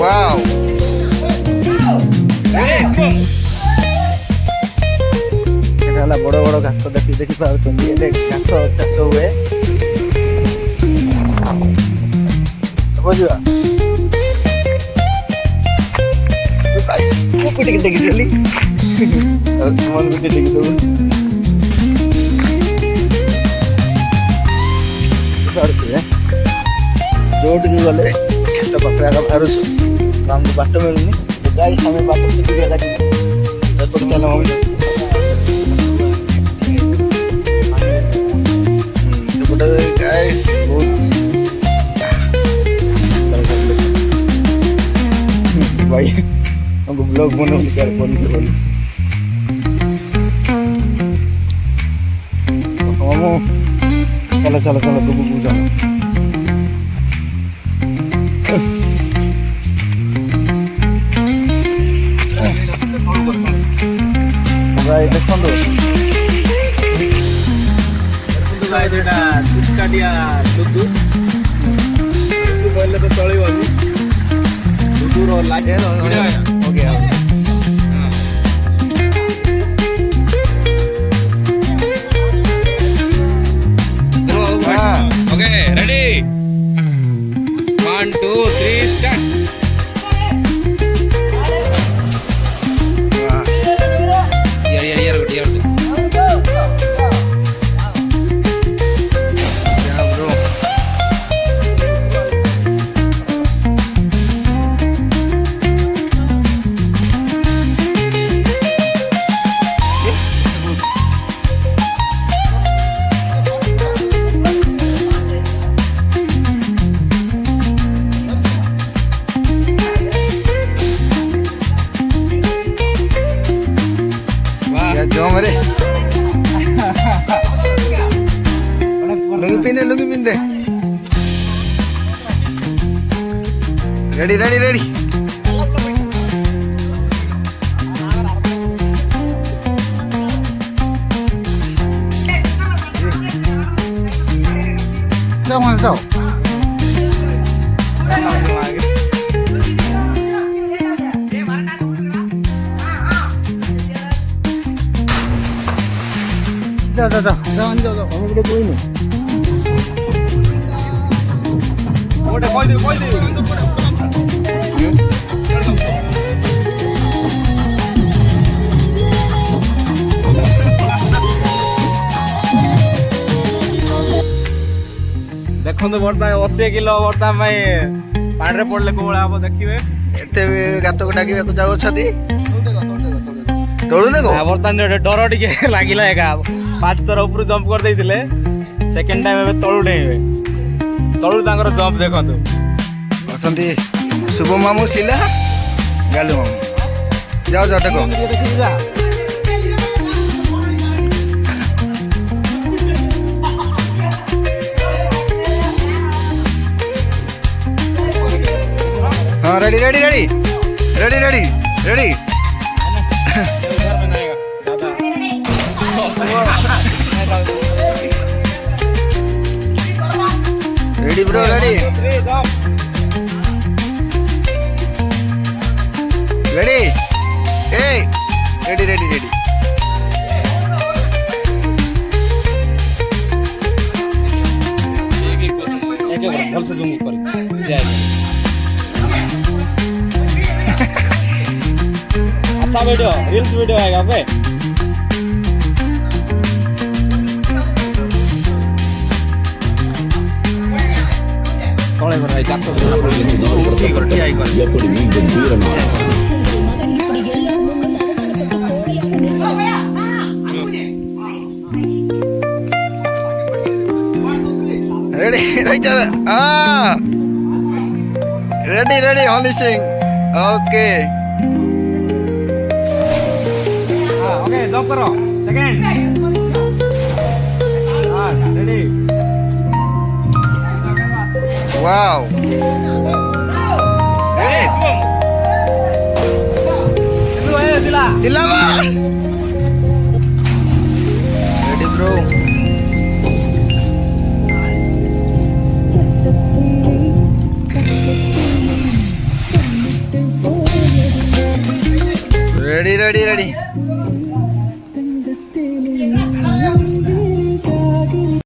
wow. ହେଲା ବଡ଼ ବଡ଼ ଘାସ ଦେଖି ପାରୁଛନ୍ତି ଏଠି ଘାସ ଚାଷ ହୁଏ ବୁଝିବା ମୁଁ ଟିକେ ଦେଖିଦେଲି ଆଉ ତୁମମାନଙ୍କୁ ଟିକେ ଦେଖିଦେବୁ ପାରୁଥିବେ ଯୋଉଠିକି ଗଲେ କ୍ଷେତ ପାଖରେ ଆଗ ବାହାରୁଛୁ ଆମକୁ ବାଟ ମିଳୁନି ଗାଈ ସାମେ ବାଟ ଟିକେ କାଟିବି ଏପଟେ ଚାଲ ମମି ସେପଟେ ଗାଈ ବହୁତ ଭାଇ हमको ब्लॉग बनाने का फोन करो हम चलो चलो चलो तू पूजा भाई देखो तो भाई जेटा दुकाटिया दुदु बोले तो चलिबनी दुदुर लागे हो गया ओके रेडी 1 2 3 स्टार्ट लुंगी पिंदे रेडी रेडी रेडी जाओ वहां जाओ जाओ जाओ जाओ जाओ जाओ हम कोई नहीं ओटे कोई दे देखो बर्तमान 80 किलो बर्तमान पानी रे पड़ले कोला हम देखिए एते गात को डाकी जाऊ छथि तळु देखो बर्तमान डर टिके लागिला एका 5 थर ऊपर जंप कर देइथिले सेकंड टाइम एबे तळु डेइबे तळु तांकर जंप देखंतु अछंती शुभ मामू सिला गालू मामू जाओ जाओ देखो हाँ ready ready ready ready ready ready ready bro ready ready ए रेडी रेडी रेडी भल से जूम ऊपर अच्छा वीडियो रील्स वीडियो आएगा पे थोड़े बड़ा जात तो ठीक कर ठीक कर ready right ready ready Holi Singh okay okay jump करो सेकंड हां रेडी वाओ रेडी शुभम दिला दिलावा ready bro ready ready ready